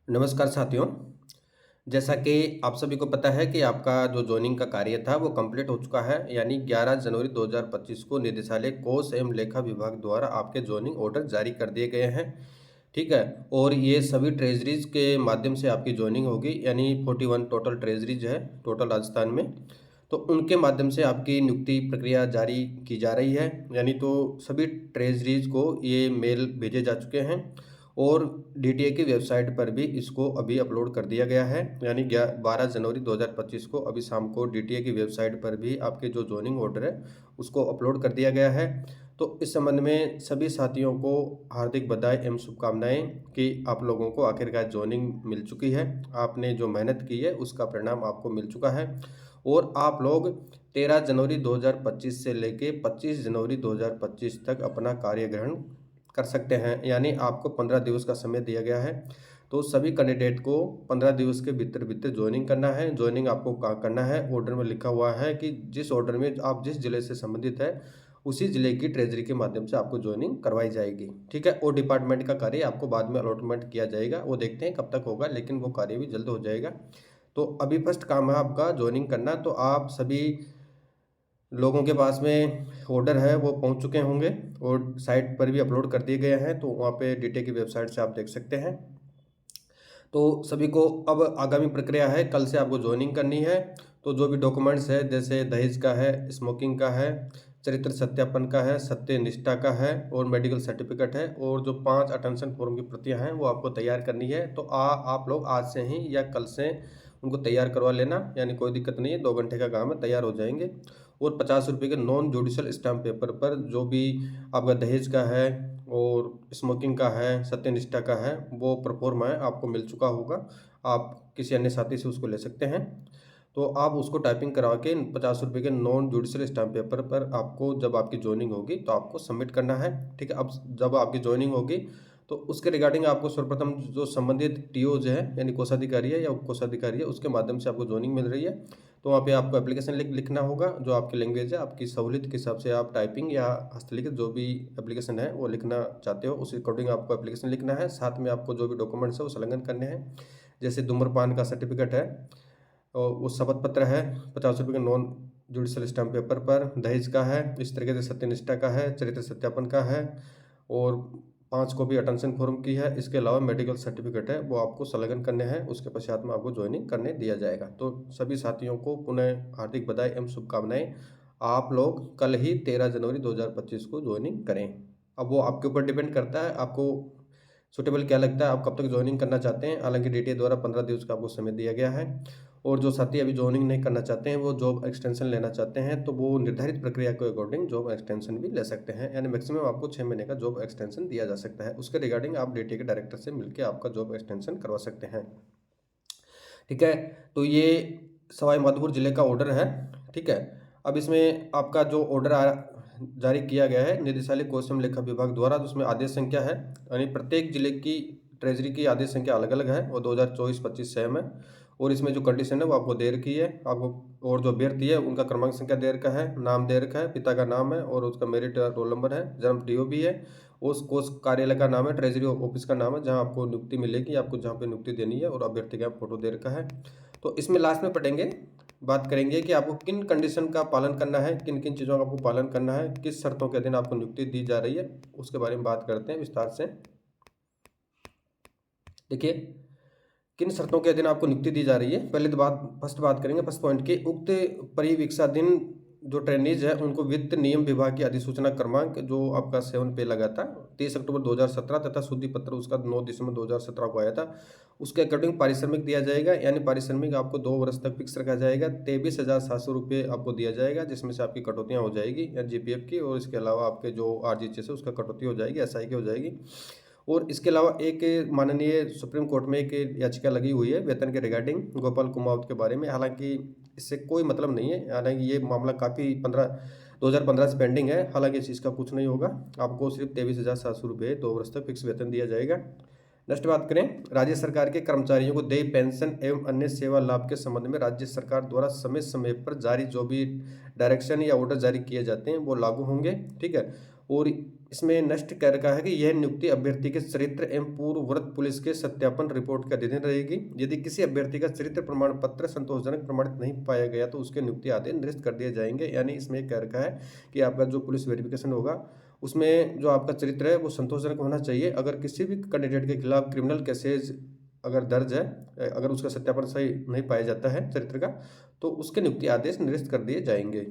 नमस्कार साथियों। जैसा कि आप सभी को पता है कि आपका जो जॉइनिंग का कार्य था वो कंप्लीट हो चुका है, यानी 11 जनवरी 2025 को निदेशालय कोष एवं लेखा विभाग द्वारा आपके जॉइनिंग ऑर्डर जारी कर दिए गए हैं। ठीक है। और ये सभी ट्रेजरीज के माध्यम से आपकी जॉइनिंग होगी, यानी 41 टोटल ट्रेजरीज है टोटल राजस्थान में। तो उनके माध्यम से आपकी नियुक्ति प्रक्रिया जारी की जा रही है, यानी तो सभी ट्रेजरीज को ये मेल भेजे जा चुके हैं और डीटीए की वेबसाइट पर भी इसको अभी अपलोड कर दिया गया है, यानी 12 जनवरी 2025 को अभी शाम को डीटीए की वेबसाइट पर भी आपके जो जॉइनिंग ऑर्डर है उसको अपलोड कर दिया गया है। तो इस संबंध में सभी साथियों को हार्दिक बधाई एवं शुभकामनाएं कि आप लोगों को आखिरकार जॉइनिंग मिल चुकी है। आपने जो मेहनत की है उसका परिणाम आपको मिल चुका है और आप लोग 13 जनवरी 2025 से लेके 25 जनवरी 2025 तक अपना कार्य ग्रहण कर सकते हैं, यानी आपको 15 दिवस का समय दिया गया है। तो सभी कैंडिडेट को 15 दिवस के भीतर भीतर ज्वाइनिंग करना है। ज्वाइनिंग आपको कहाँ करना है, ऑर्डर में लिखा हुआ है कि जिस ऑर्डर में आप जिस जिले से संबंधित है उसी जिले की ट्रेजरी के माध्यम से आपको ज्वाइनिंग करवाई जाएगी। ठीक है। और डिपार्टमेंट का कार्य आपको बाद में अलॉटमेंट किया जाएगा, वो देखते हैं कब तक होगा, लेकिन वो कार्य भी जल्द हो जाएगा। तो अभी फर्स्ट काम है आपका ज्वाइनिंग करना। तो आप सभी लोगों के पास में ऑर्डर है वो पहुंच चुके होंगे और साइट पर भी अपलोड कर दिए गए हैं, तो वहाँ पे डीटीए की वेबसाइट से आप देख सकते हैं। तो सभी को अब आगामी प्रक्रिया है, कल से आपको ज्वाइनिंग करनी है। तो जो भी डॉक्यूमेंट्स है, जैसे दहेज का है, स्मोकिंग का है, चरित्र सत्यापन का है, सत्य निष्ठा का है और मेडिकल सर्टिफिकेट है, और जो 5 अटेंशन फॉर्म की प्रतियां हैं वो आपको तैयार करनी है। तो आप लोग आज से ही या कल से उनको तैयार करवा लेना, यानी कोई दिक्कत नहीं है, 2 घंटे का काम है, तैयार हो जाएंगे। और 50 रुपये के नॉन जुडिशल स्टाम्प पेपर पर जो भी आपका दहेज का है और स्मोकिंग का है, सत्यनिष्ठा का है, वो प्रोफॉर्मा है, आपको मिल चुका होगा। आप किसी अन्य साथी से उसको ले सकते हैं। तो आप उसको टाइपिंग करवा के 50 रुपये के नॉन जुडिशल स्टाम्प पेपर पर आपको जब आपकी ज्वाइनिंग होगी तो आपको सबमिट करना है। ठीक है। अब जब आपकी ज्वाइनिंग होगी तो उसके रिगार्डिंग आपको सर्वप्रथम जो संबंधित टीओज है, यानी कोषाधिकारी है या उप कोषाधिकारी है, उसके माध्यम से आपको ज्वाइनिंग मिल रही है। तो वहाँ पे आपको एप्लीकेशन लिखना होगा, जो आपकी लैंग्वेज है, आपकी सहूलियत के हिसाब से आप टाइपिंग या हस्तलिखित जो भी एप्लीकेशन है वो लिखना चाहते हो उस अकॉर्डिंग आपको एप्लीकेशन लिखना है। साथ में आपको जो भी डॉक्यूमेंट्स है वो संलग्न करने हैं, जैसे धूम्रपान का सर्टिफिकेट है और वो शपथ पत्र है, 50 रुपये के नॉन जुडिशल स्टाम्प पेपर पर, दहेज का है, इस तरीके से सत्यनिष्ठा का है, चरित्र सत्यापन का है और 5 कॉपी अटेंशन फॉर्म की है। इसके अलावा मेडिकल सर्टिफिकेट है, वो आपको संलग्न करने हैं। उसके पश्चात में आपको ज्वाइनिंग करने दिया जाएगा। तो सभी साथियों को पुनः हार्दिक बधाई एवं शुभकामनाएं। आप लोग कल ही 13 जनवरी 2025 को ज्वाइनिंग करें। अब वो आपके ऊपर डिपेंड करता है, आपको सुटेबल क्या लगता है, आप कब तक ज्वाइनिंग करना चाहते हैं। हालांकि डीटीए द्वारा 15 दिवस का आपको समय दिया गया है। और जो साथी अभी ज्वाइनिंग नहीं करना चाहते हैं, वो जॉब एक्सटेंशन लेना चाहते हैं, तो वो निर्धारित प्रक्रिया के अकॉर्डिंग जॉब एक्सटेंशन भी ले सकते हैं, यानी मैक्सिमम आपको 6 महीने का जॉब एक्सटेंशन दिया जा सकता है। उसके रिगार्डिंग आप डीटीए के डायरेक्टर से मिलकर आपका जॉब एक्सटेंशन करवा सकते हैं। ठीक है। तो ये सवाई माधोपुर जिले का ऑर्डर है। ठीक है। अब इसमें आपका जो ऑर्डर जारी किया गया है निदेशालय कोष एवं लेखा विभाग द्वारा, तो उसमें आदेश संख्या है, यानी प्रत्येक जिले की ट्रेजरी की आदेश संख्या अलग अलग है, वो 2024-25 सेम है। और इसमें जो कंडीशन है वो आपको दे रखी है आपको, और जो अभ्यर्थी है उनका क्रमांक संख्या दे रखा है, नाम दे रखा है, पिता का नाम है और उसका मेरिट रोल नंबर है, जन्म डीओ भी है, उस कोष कार्यालय का नाम है, ट्रेजरी ऑफिस का नाम है जहां आपको नियुक्ति मिलेगी, आपको जहां पे नियुक्ति देनी है, और अभ्यर्थी का फोटो दे रखा है। तो इसमें लास्ट में पढ़ेंगे, बात करेंगे कि आपको किन कंडीशन का पालन करना है, किन किन चीज़ों का आपको पालन करना है, किस शर्तों के अधीन आपको नियुक्ति दी जा रही है, उसके बारे में बात करते हैं विस्तार से। देखिए, किन शर्तों के अधीन आपको नियुक्ति दी जा रही है। पहले तो फर्स्ट बात करेंगे फर्स्ट पॉइंट की, उक्त परिवीक्षाधीन जो ट्रेनीज है उनको वित्त नियम विभाग की अधिसूचना क्रमांक जो आपका 7 पे लगा था 30 अक्टूबर 2017 तथा शुद्धि पत्र उसका 9 दिसंबर 2017 को आया था, उसके अकॉर्डिंग पारिश्रमिक दिया जाएगा, यानी पारिश्रमिक आपको 2 वर्ष तक फिक्स रखा जाएगा। 23,700 रुपये आपको दिया जाएगा, जिसमें से आपकी कटौतियाँ हो जाएगी या जीपीएफ की, और इसके अलावा आपके जो आरजीएचएस है उसका कटौती हो जाएगी, एसआई की हो जाएगी। और इसके अलावा एक माननीय सुप्रीम कोर्ट में एक याचिका लगी हुई है वेतन के रिगार्डिंग गोपाल कुमावत के बारे में। हालांकि इससे कोई मतलब नहीं है, हालांकि ये मामला काफ़ी 2015 से पेंडिंग है। हालांकि इस चीज़ का कुछ नहीं होगा, आपको सिर्फ 23,700 रुपये 2 वर्ष तक फिक्स वेतन दिया जाएगा। नेक्स्ट बात करें, राज्य सरकार के कर्मचारियों को देय पेंशन एवं अन्य सेवा लाभ के संबंध में राज्य सरकार द्वारा समय समय पर जारी जो भी डायरेक्शन या ऑर्डर जारी किए जाते हैं वो लागू होंगे। ठीक है। और इसमें नेक्स्ट कह रखा है कि यह नियुक्ति अभ्यर्थी के चरित्र एवं पूर्ववर्त पुलिस के सत्यापन रिपोर्ट के अधीन रहेगी। यदि किसी अभ्यर्थी का चरित्र प्रमाण पत्र संतोषजनक प्रमाणित नहीं पाया गया तो उसके नियुक्ति आदेश निरस्त कर दिए जाएंगे। यानी इसमें कह रखा है कि आपका जो पुलिस वेरिफिकेशन होगा उसमें जो आपका चरित्र है वो संतोषजनक होना चाहिए। अगर किसी भी कैंडिडेट के खिलाफ क्रिमिनल केसेज अगर दर्ज है, अगर उसका सत्यापन सही नहीं पाया जाता है चरित्र का, तो उसके नियुक्ति आदेश निरस्त कर दिए जाएंगे।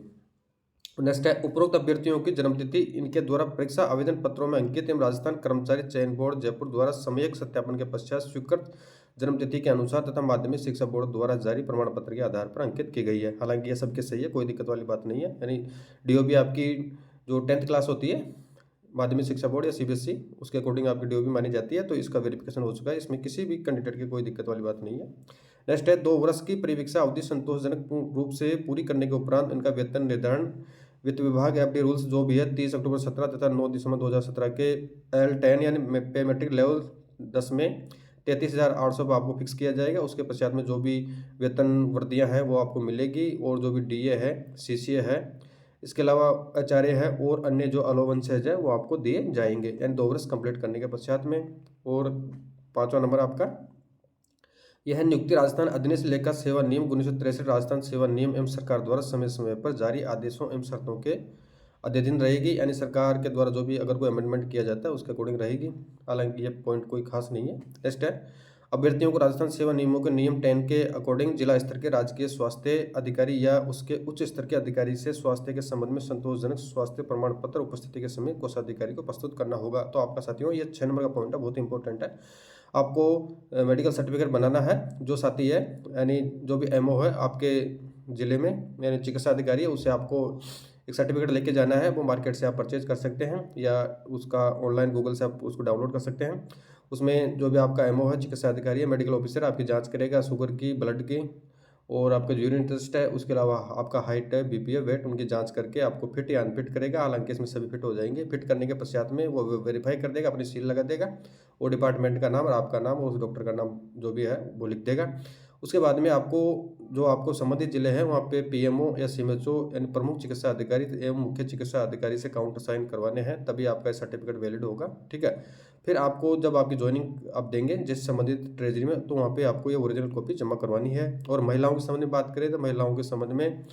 नेक्स्ट है उपरोक्त अभ्यर्थियों की जन्मतिथि इनके द्वारा परीक्षा आवेदन पत्रों में अंकित एवं राजस्थान कर्मचारी चयन बोर्ड जयपुर द्वारा सम्यक सत्यापन के पश्चात स्वीकृत जन्मतिथि के अनुसार तथा माध्यमिक शिक्षा बोर्ड द्वारा जारी प्रमाण पत्र के आधार पर अंकित की गई है। हालांकि ये सबके सही है, कोई दिक्कत वाली बात नहीं है। यानी डीओबी आपकी जो 10th क्लास होती है माध्यमिक शिक्षा बोर्ड या सीबीएसई उसके अकॉर्डिंग आपकी डीओबी मानी जाती है, तो इसका वेरिफिकेशन हो चुका है। इसमें किसी भी कैंडिडेट की कोई दिक्कत वाली बात नहीं है। नेक्स्ट है 2 वर्ष की परिवीक्षा अवधि संतोषजनक रूप से पूरी करने के उपरांत इनका वेतन निर्धारण वित्त विभाग एफडी रूल्स जो भी है 30 अक्टूबर 17 तथा 9 दिसंबर 2017 के L10 यानी पे मेट्रिक लेवल 10 में 33,800 पर आपको फिक्स किया जाएगा। उसके पश्चात में जो भी वेतन वृद्धियाँ हैं वो आपको मिलेगी, और जो भी डीए है, सीसीए है, इसके अलावा एचआरए है और अन्य जो अलाउंसेज है वो आपको दिए जाएंगे, यानी 2 वर्ष कंप्लीट करने के पश्चात में। और 5वां नंबर आपका यह नियुक्ति राजस्थान अधिनियम लेखा सेवा नियम 1963 राजस्थान सेवा नियम एवं सरकार द्वारा समय समय पर जारी आदेशों एवं शर्तों के अधीन रहेगी। यानी सरकार के द्वारा जो भी अगर कोई अमेंडमेंट किया जाता है उसके अकॉर्डिंग रहेगी। हालांकि ये पॉइंट कोई खास नहीं है। नेक्स्ट है अभ्यर्थियों को राजस्थान सेवा नियमों के नियम 10 के अकॉर्डिंग जिला स्तर के राजकीय स्वास्थ्य अधिकारी या उसके उच्च स्तर के अधिकारी से स्वास्थ्य के संबंध में संतोषजनक स्वास्थ्य प्रमाण पत्र उपस्थिति के समय कोषाधिकारी को प्रस्तुत करना होगा। तो आपका साथियों ये 6 नंबर का पॉइंट है, बहुत इंपॉर्टेंट है। आपको मेडिकल सर्टिफिकेट बनाना है जो साथी है, यानी जो भी एमओ है आपके ज़िले में, यानी चिकित्सा अधिकारी है, उससे आपको एक सर्टिफिकेट लेके जाना है। वो मार्केट से आप परचेज कर सकते हैं या उसका ऑनलाइन गूगल से आप उसको डाउनलोड कर सकते हैं। उसमें जो भी आपका एमओ है, चिकित्सा अधिकारी है, मेडिकल ऑफिसर आपकी जांच करेगा शुगर की, ब्लड की, और आपका जो यूरिन टेस्ट है, उसके अलावा आपका हाइट है, बीपी है, वेट, उनकी जांच करके आपको फिट या अनफिट करेगा। हालांकि इसमें सभी फिट हो जाएंगे। फिट करने के पश्चात में वो वेरीफाई कर देगा, अपनी सील लगा देगा, और डिपार्टमेंट का नाम और आपका नाम और उस डॉक्टर का नाम जो भी है वो लिख देगा। उसके बाद में आपको जो आपको संबंधित जिले हैं वहाँ पे पीएमओ या सीएमएचओ यानी प्रमुख चिकित्सा अधिकारी एवं मुख्य चिकित्सा अधिकारी से काउंटर साइन करवाने हैं, तभी आपका सर्टिफिकेट वैलिड होगा। ठीक है। फिर आपको जब आपकी ज्वाइनिंग आप देंगे जिस संबंधित ट्रेजरी में, तो वहाँ पे आपको ये ओरिजिनल कॉपी जमा करवानी है। और महिलाओं के संबंध में बात करें तो महिलाओं के संबंध में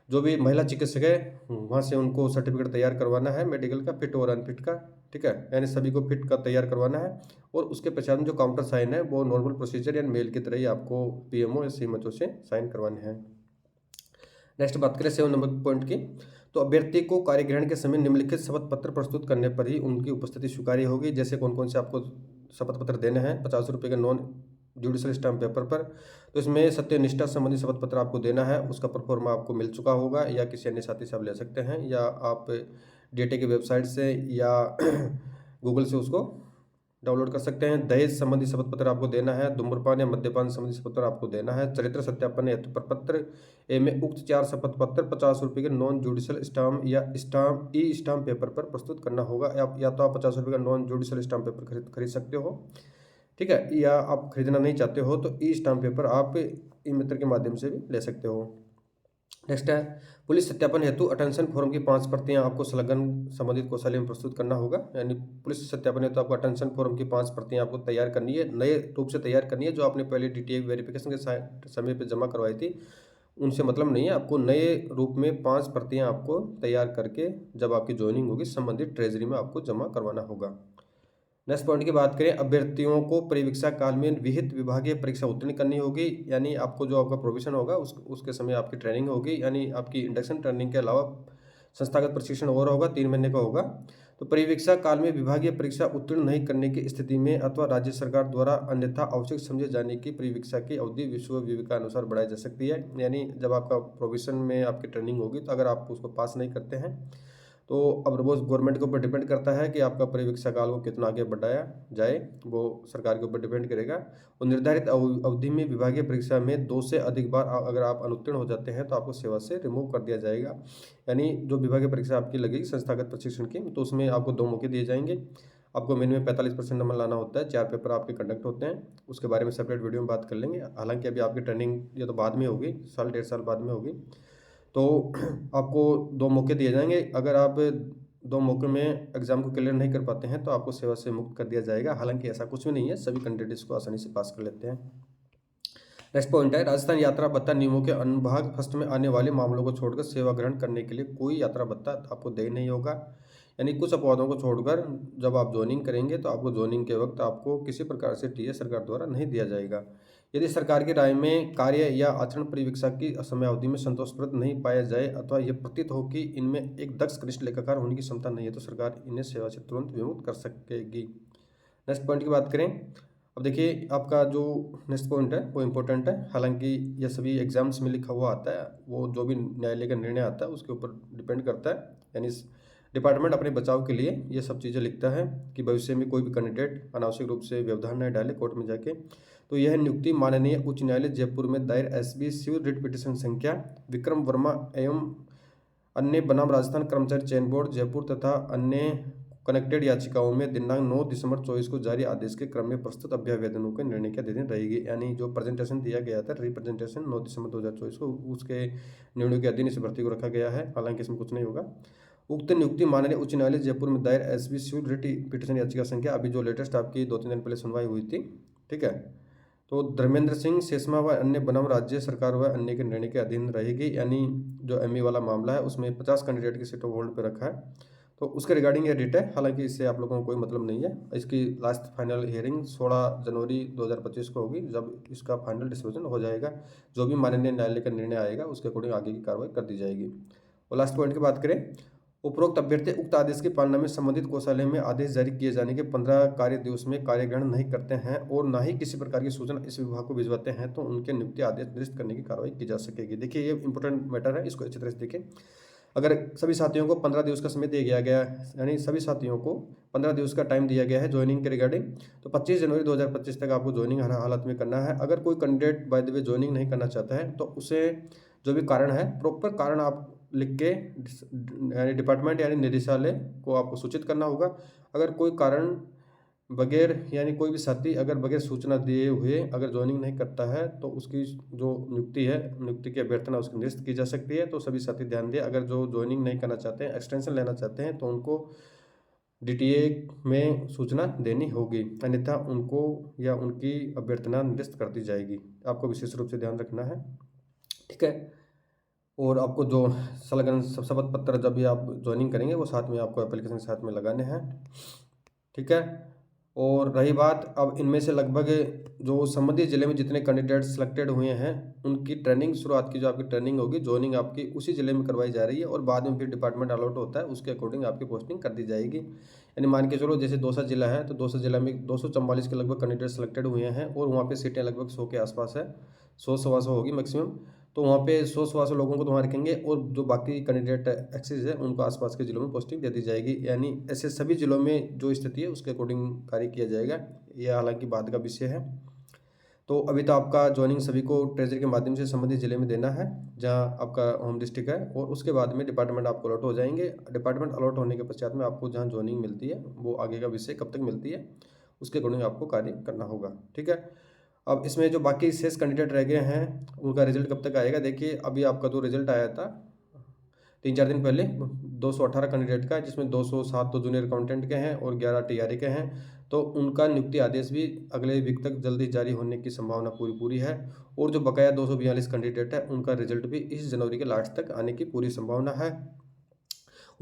जो भी महिला चिकित्सक है वहाँ से उनको सर्टिफिकेट तैयार करवाना है मेडिकल का, फिट और अनफिट का। ठीक है, यानी सभी को फिट का तैयार करवाना है। और उसके पश्चात में जो काउंटर साइन है वो नॉर्मल प्रोसीजर यानी मेल की तरह ही आपको पीएमओ या सीएमएचओ से साइन करवाने हैं। नेक्स्ट बात करें 7 नंबर पॉइंट की, तो अभ्यर्थी को कार्यग्रहण के समय निम्नलिखित शपथ पत्र प्रस्तुत करने पर ही उनकी उपस्थिति स्वीकार्य होगी। जैसे कौन कौन से आपको शपथ पत्र देने हैं। 50 रुपये के नॉन जुडिशल स्टाम्प पेपर पर, तो इसमें सत्यनिष्ठा संबंधी शपथ पत्र आपको देना है। उसका परफॉर्मा आपको मिल चुका होगा या किसी अन्य साथी से आप ले सकते हैं, या आप डीएटी की वेबसाइट से या गूगल से उसको डाउनलोड कर सकते हैं। दहेज संबंधी शपथ पत्र आपको देना है। धूम्रपान या मद्यपान संबंधी शपथ पत्र आपको देना है। चरित्र सत्यापन हेतु प्रपत्र ए में उक्त 4 शपथ पत्र 50 रुपये के नॉन जुडिशल स्टाम्प या स्टाम्प ई स्टाम्प पेपर पर प्रस्तुत करना होगा। या तो आप 50 रुपये का नॉन जुडिशल स्टाम्प पेपर खरीद सकते हो, ठीक है, या आप खरीदना नहीं चाहते हो तो ई स्टाम्प पेपर आप ई मित्र के माध्यम से भी ले सकते हो। नेक्स्ट है पुलिस सत्यापन हेतु अटेंशन फॉर्म की 5 प्रतियां आपको संलग्न संबंधित कोषालय में प्रस्तुत करना होगा। यानी पुलिस सत्यापन हेतु आपको अटेंशन फॉर्म की 5 प्रतियां आपको तैयार करनी है, नए रूप से तैयार करनी है। जो आपने पहले डीटीए वेरिफिकेशन के समय पे जमा करवाई थी उनसे मतलब नहीं है। आपको नए रूप में 5 प्रतियां आपको तैयार करके जब आपकी ज्वाइनिंग होगी संबंधित ट्रेजरी में आपको जमा करवाना होगा। नेक्स्ट पॉइंट की बात करें, अभ्यर्थियों को परिवीक्षा काल में विहित विभागीय परीक्षा उत्तीर्ण करनी होगी। यानी आपको जो आपका प्रोविजन होगा उसके समय आपकी ट्रेनिंग होगी। यानी आपकी इंडक्शन ट्रेनिंग के अलावा संस्थागत प्रशिक्षण और होगा, 3 महीने का होगा। तो परिवीक्षा काल में विभागीय परीक्षा उत्तीर्ण नहीं करने की स्थिति में अथवा राज्य सरकार द्वारा अन्यथा आवश्यक समझे जाने की परिवीक्षा की अवधि विश्वविवेकानुसार बढ़ाई जा सकती है। यानी जब आपका प्रोविजन में आपकी ट्रेनिंग होगी तो अगर आप उसको पास नहीं करते हैं तो अब वो गवर्नमेंट के ऊपर डिपेंड करता है कि आपका परिवीक्षा काल को कितना आगे बढ़ाया जाए, वो सरकार के ऊपर डिपेंड करेगा। और निर्धारित अवधि में विभागीय परीक्षा में 2 से अधिक बार अगर आप अनुत्तीर्ण हो जाते हैं तो आपको सेवा से रिमूव कर दिया जाएगा। यानी जो विभागीय परीक्षा आपकी लगेगी संस्थागत प्रशिक्षण की, तो उसमें आपको 2 मौके दिए जाएंगे। आपको मिनिमम 45% नंबर लाना होता है। 4 पेपर आपके कंडक्ट होते हैं, उसके बारे में सेपरेट वीडियो में बात कर लेंगे। हालांकि अभी आपकी ट्रेनिंग ये तो बाद में होगी, साल 1.5 साल बाद में होगी। तो आपको 2 मौके दिए जाएंगे। अगर आप 2 मौके में एग्ज़ाम को क्लियर नहीं कर पाते हैं तो आपको सेवा से मुक्त कर दिया जाएगा। हालाँकि ऐसा कुछ भी नहीं है, सभी कैंडिडेट इसको आसानी से पास कर लेते हैं। नेक्स्ट पॉइंट है, राजस्थान यात्रा भत्ता नियमों के अनुभाग फर्स्ट में आने वाले मामलों को छोड़कर सेवा ग्रहण करने के लिए कोई यात्रा भत्ता आपको देय नहीं होगा। यानी कुछ अपवादों को छोड़कर जब आप जॉइनिंग करेंगे तो आपको जॉइनिंग के वक्त आपको किसी प्रकार से टीए सरकार द्वारा नहीं दिया जाएगा। यदि सरकार की राय में कार्य या आचरण परिवीक्षा की समयावधि में संतोषप्रद नहीं पाया जाए अथवा यह प्रतीत हो कि इनमें एक दक्ष कनिष्ठ लेखाकार होने की क्षमता नहीं है तो सरकार इन्हें सेवा से तुरंत विमुक्त कर सकेगी। नेक्स्ट पॉइंट की बात करें, अब देखिए आपका जो नेक्स्ट पॉइंट है वो इम्पोर्टेंट है। हालांकि यह सभी एग्जाम्स में लिखा हुआ आता है, वो जो भी न्यायालय का निर्णय आता है उसके ऊपर डिपेंड करता है। यानी डिपार्टमेंट अपने बचाव के लिए ये सब चीज़ें लिखता है कि भविष्य में कोई भी कैंडिडेट अनावश्यक रूप से व्यवधान न डाले कोर्ट में जाके। तो यह नियुक्ति माननीय उच्च न्यायालय जयपुर में दायर एसबी सिविल रिट पिटीशन संख्या विक्रम वर्मा एवं अन्य बनाम राजस्थान कर्मचारी चयन बोर्ड जयपुर तथा अन्य कनेक्टेड याचिकाओं में दिनांक 9 दिसंबर 24 को जारी आदेश के क्रम में प्रस्तुत अभ्यावेदनों के निर्णय के अधीन रहेगी। यानी जो प्रेजेंटेशन दिया गया था रिप्रेजेंटेशन 9 दिसंबर 2024 को, उसके निर्णय के अधीन इस भर्ती को रखा गया है। हालांकि इसमें कुछ नहीं होगा। उक्त नियुक्ति माननीय उच्च न्यायालय जयपुर में दायर एसबी सिविल रिट पिटीशन याचिका संख्या अभी जो लेटेस्ट आपकी 2-3 दिन पहले सुनवाई हुई थी, ठीक है, तो धर्मेंद्र सिंह शेषमा व अन्य बनाम राज्य सरकार व अन्य के निर्णय के अधीन रहेगी। यानी जो एमई वाला मामला है उसमें 50 कैंडिडेट की सीटों होल्ड पर रखा है, तो उसके रिगार्डिंग ये डेट है। हालांकि इससे आप लोगों को कोई मतलब नहीं है। इसकी लास्ट फाइनल हियरिंग 16 जनवरी 2025 को होगी, जब इसका फाइनल डिसीजन हो जाएगा। जो भी माननीय न्यायालय का निर्णय आएगा उसके अकॉर्डिंग आगे की कार्रवाई कर दी जाएगी। और लास्ट पॉइंट की बात करें, उपरोक्त अभ्यर्थी उक्त आदेश की पालना में संबंधित कोषालय में आदेश जारी किए जाने के 15 कार्य दिवस में कार्य ग्रहण नहीं करते हैं और ना ही किसी प्रकार की सूचना इस विभाग को भिजवाते हैं तो उनके नियुक्ति आदेश निरस्त करने की कार्रवाई की जा सकेगी। देखिए ये इंपॉर्टेंट मैटर है, इसको अच्छी तरह से देखें। अगर सभी साथियों को 15 दिवस का समय दिया गया है, यानी सभी साथियों को 15 दिवस का टाइम दिया गया है ज्वाइनिंग के रिगार्डिंग, तो 25 जनवरी 2025 तक आपको ज्वाइनिंग हर हालत में करना है। अगर कोई candidate by the way joining नहीं करना चाहता है तो उसे जो भी कारण है प्रॉपर कारण आप लिख के यानी डिपार्टमेंट यानी निदेशालय को आपको सूचित करना होगा। अगर कोई कारण बगैर यानी कोई भी साथी अगर बगैर सूचना दिए हुए अगर ज्वाइनिंग नहीं करता है तो उसकी जो नियुक्ति है, नियुक्ति की अभ्यर्थना उसकी निरस्त की जा सकती है। तो सभी साथी ध्यान दें, अगर जो ज्वाइनिंग नहीं करना चाहते हैं, एक्सटेंशन लेना चाहते हैं, तो उनको डीटीए में सूचना देनी होगी, अन्यथा उनको या उनकी अभ्यर्थना निरस्त कर दी जाएगी। आपको विशेष रूप से ध्यान रखना है, ठीक है। और आपको जो संलग्न शपथ पत्र जब भी आप ज्वाइनिंग करेंगे वो साथ में आपको एप्लीकेशन के साथ में लगाने हैं, ठीक है। और रही बात, अब इनमें से लगभग जो संबंधित जिले में जितने कैंडिडेट सिलेक्टेड हुए हैं उनकी ट्रेनिंग, शुरुआत की जो आपकी ट्रेनिंग होगी, ज्वाइनिंग आपकी उसी जिले में करवाई जा रही है और बाद में फिर डिपार्टमेंट अलॉट होता है, उसके अकॉर्डिंग आपकी पोस्टिंग कर दी जाएगी। यानी मान के चलो जैसे दौसा जिला है तो दौसा जिला में 244 के लगभग कैंडिडेट सिलेक्टेड हुए हैं और वहाँ पर सीटें लगभग 100 के आसपास है, 100-125 होगी मैक्सिमम। तो वहाँ पे 100-125 लोगों को तो वहाँ रखेंगे और जो बाकी कैंडिडेट एक्सेस है उनको आसपास के जिलों में पोस्टिंग दे दी जाएगी। यानी ऐसे सभी जिलों में जो स्थिति है उसके अकॉर्डिंग कार्य किया जाएगा। यह हालांकि बाद का विषय है। तो अभी तो आपका ज्वाइनिंग सभी को ट्रेजरी के माध्यम से संबंधित जिले में देना है जहाँ आपका होम डिस्ट्रिक्ट है, और उसके बाद में डिपार्टमेंट आपको अलॉट हो जाएंगे। डिपार्टमेंट अलॉट होने के पश्चात में आपको जहाँ ज्वाइनिंग मिलती है वो आगे का विषय कब तक मिलती है उसके अकॉर्डिंग आपको कार्य करना होगा, ठीक है। अब इसमें जो बाकी शेष कैंडिडेट रह गए हैं उनका रिजल्ट कब तक आएगा, देखिए अभी आपका जो रिजल्ट आया था 3-4 दिन पहले 218 कैंडिडेट का, जिसमें 207 तो जूनियर अकाउंटेंट के हैं और 11 टीआरए के हैं। तो उनका नियुक्ति आदेश भी अगले वीक तक जल्दी जारी होने की संभावना पूरी है। और जो बकाया 242 कैंडिडेट है उनका रिजल्ट भी इस जनवरी के लास्ट तक आने की पूरी संभावना है,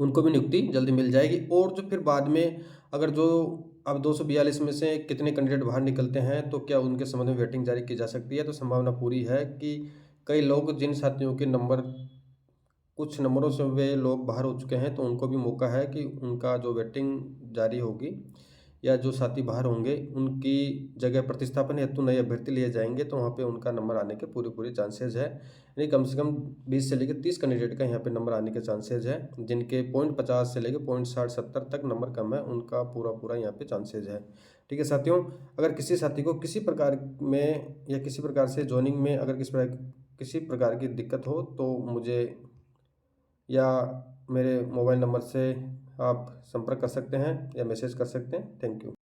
उनको भी नियुक्ति जल्दी मिल जाएगी। और जो फिर बाद में अगर जो अब 242 में से कितने कैंडिडेट बाहर निकलते हैं तो क्या उनके संबंध में वेटिंग जारी की जा सकती है, तो संभावना पूरी है कि कई लोग जिन साथियों के नंबर कुछ नंबरों से वे लोग बाहर हो चुके हैं तो उनको भी मौका है कि उनका जो वेटिंग जारी होगी या जो साथी बाहर होंगे उनकी जगह प्रतिस्थापन हेतु नए अभ्यर्थी लिए जाएंगे तो वहाँ पे उनका नंबर आने के पूरे चांसेज है। यानी कम से कम 20 से लेकर 30 कैंडिडेट का यहाँ पे नंबर आने के चांसेज है, जिनके 0.50 से लेकर 0.60-70 तक नंबर कम है उनका पूरा यहाँ पे चांसेज है, ठीक है साथियों। अगर किसी साथी को किसी प्रकार में या किसी प्रकार से ज्वाइनिंग में अगर किसी प्रकार की दिक्कत हो तो मुझे या मेरे मोबाइल नंबर से आप संपर्क कर सकते हैं या मैसेज कर सकते हैं। Thank you.